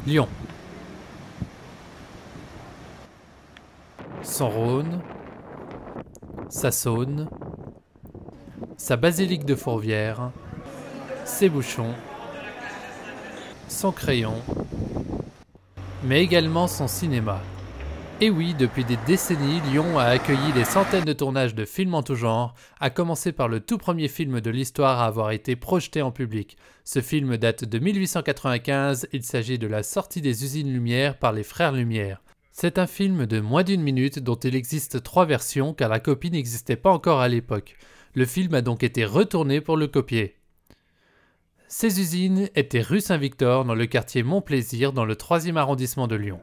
Lyon. Son Rhône, sa Saône, sa basilique de Fourvière, ses bouchons, son crayon, mais également son cinéma. Et oui, depuis des décennies, Lyon a accueilli des centaines de tournages de films en tout genre, à commencer par le tout premier film de l'histoire à avoir été projeté en public. Ce film date de 1895, il s'agit de la sortie des usines Lumière par les frères Lumière. C'est un film de moins d'1 minute dont il existe 3 versions car la copie n'existait pas encore à l'époque. Le film a donc été retourné pour le copier. Ces usines étaient rue Saint-Victor dans le quartier Montplaisir dans le 3e arrondissement de Lyon.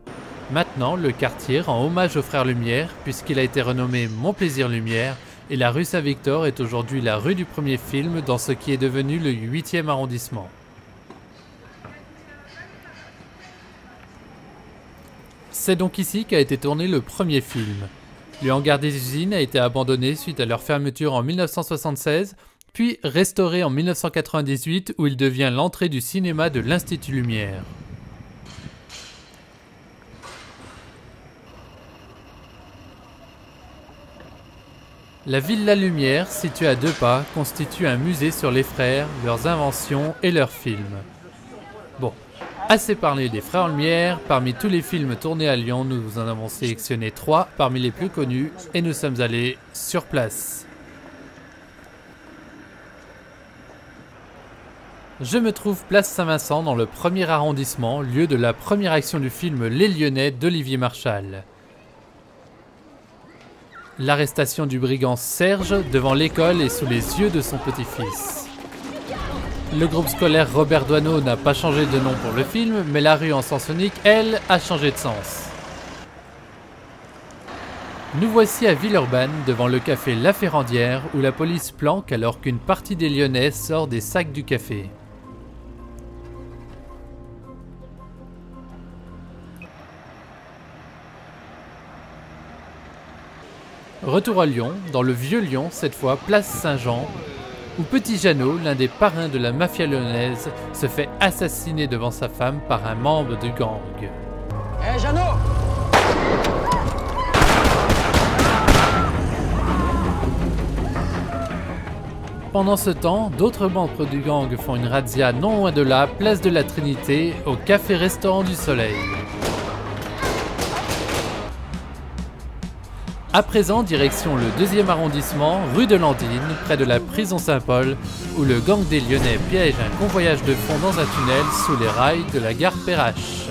Maintenant, le quartier rend hommage aux frères Lumière puisqu'il a été renommé Montplaisir Lumière et la rue Saint-Victor est aujourd'hui la rue du premier film dans ce qui est devenu le 8e arrondissement. C'est donc ici qu'a été tourné le premier film. Le hangar des usines a été abandonné suite à leur fermeture en 1976, puis restauré en 1998 où il devient l'entrée du cinéma de l'Institut Lumière. La Villa Lumière, située à 2 pas, constitue un musée sur les frères, leurs inventions et leurs films. Bon, assez parlé des frères Lumière, parmi tous les films tournés à Lyon, nous vous en avons sélectionné 3 parmi les plus connus et nous sommes allés sur place. Je me trouve place Saint-Vincent dans le 1er arrondissement, lieu de la première action du film Les Lyonnais d'Olivier Marchal. L'arrestation du brigand Serge devant l'école et sous les yeux de son petit-fils. Le groupe scolaire Robert Doisneau n'a pas changé de nom pour le film, mais la rue en sens unique, elle, a changé de sens. Nous voici à Villeurbanne, devant le café La Ferrandière, où la police planque alors qu'une partie des Lyonnais sort des sacs du café. Retour à Lyon, dans le vieux Lyon, cette fois place Saint-Jean, où Petit Jeannot, l'un des parrains de la mafia lyonnaise, se fait assassiner devant sa femme par un membre du gang. Hé Jeannot! Pendant ce temps, d'autres membres du gang font une razzia non loin de là, place de la Trinité, au café-restaurant du Soleil. À présent, direction le 2e arrondissement, rue de Landine, près de la prison Saint-Paul, où le gang des Lyonnais piège un convoyage de fonds dans un tunnel sous les rails de la gare Perrache.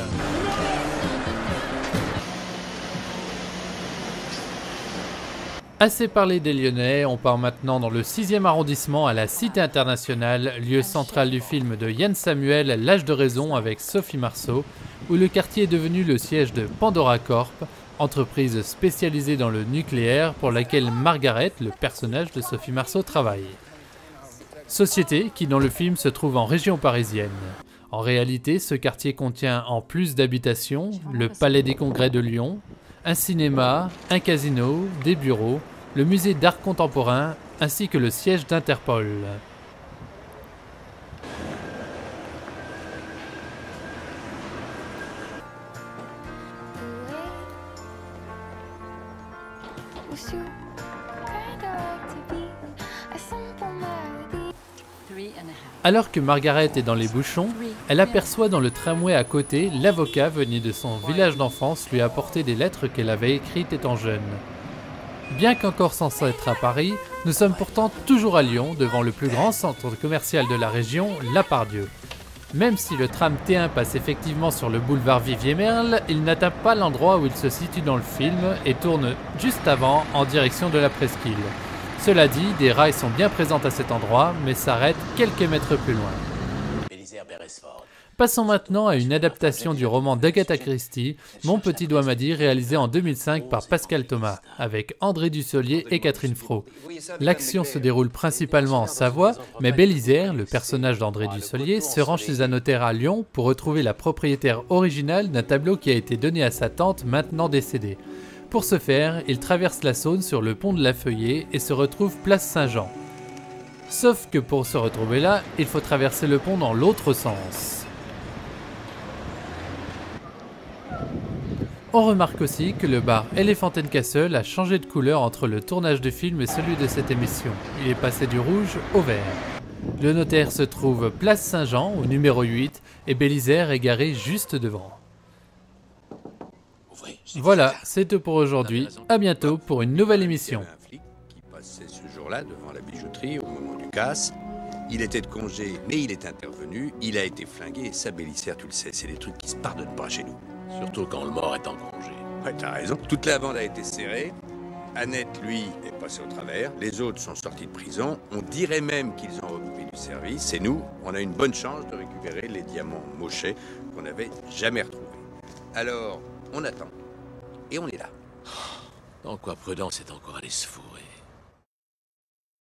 Assez parlé des Lyonnais, on part maintenant dans le 6e arrondissement à la Cité Internationale, lieu central du film de Yann Samuel, L'Âge de Raison avec Sophie Marceau, où le quartier est devenu le siège de Pandora Corp, entreprise spécialisée dans le nucléaire pour laquelle Margaret, le personnage de Sophie Marceau, travaille. Société qui dans le film se trouve en région parisienne. En réalité, ce quartier contient en plus d'habitations, le Palais des Congrès de Lyon, un cinéma, un casino, des bureaux, le musée d'art contemporain ainsi que le siège d'Interpol. Alors que Margaret est dans les bouchons, elle aperçoit dans le tramway à côté l'avocat venu de son village d'enfance lui apporter des lettres qu'elle avait écrites étant jeune. Bien qu'encore sans être à Paris, nous sommes pourtant toujours à Lyon, devant le plus grand centre commercial de la région, La Part-Dieu. Même si le tram T1 passe effectivement sur le boulevard Vivier-Merle, il n'atteint pas l'endroit où il se situe dans le film et tourne juste avant en direction de la presqu'île. Cela dit, des rails sont bien présentes à cet endroit, mais s'arrêtent quelques mètres plus loin. Passons maintenant à une adaptation du roman d'Agatha Christie, Mon petit doigt m'a dit, réalisé en 2005 par Pascal Thomas, avec André Dussolier et Catherine Fro. L'action se déroule principalement en Savoie, mais Bélisaire, le personnage d'André Dussolier, se rend chez un notaire à Lyon pour retrouver la propriétaire originale d'un tableau qui a été donné à sa tante maintenant décédée. Pour ce faire, il traverse la Saône sur le pont de la Feuillée et se retrouve place Saint-Jean. Sauf que pour se retrouver là, il faut traverser le pont dans l'autre sens. On remarque aussi que le bar Elephant & Castle a changé de couleur entre le tournage du film et celui de cette émission. Il est passé du rouge au vert. Le notaire se trouve place Saint-Jean au numéro 8 et Bélisaire est garé juste devant. Voilà, c'est tout pour aujourd'hui. À bientôt pour une nouvelle émission. Il y avait un flic qui passait ce jour-là devant la bijouterie au moment du casse. Il était de congé, mais il est intervenu. Il a été flingué et ça, Bélisaire, tu le sais, c'est des trucs qui se pardonnent pas chez nous. Surtout quand le mort est en congé. Ouais, t'as raison. Toute la bande a été serrée. Annette, lui, est passé au travers. Les autres sont sortis de prison. On dirait même qu'ils ont recoupé du service. Et nous, on a une bonne chance de récupérer les diamants Mochet qu'on n'avait jamais retrouvés. Alors, on attend. Et on est là. Dans quoi Prudence est encore allé se fourrer.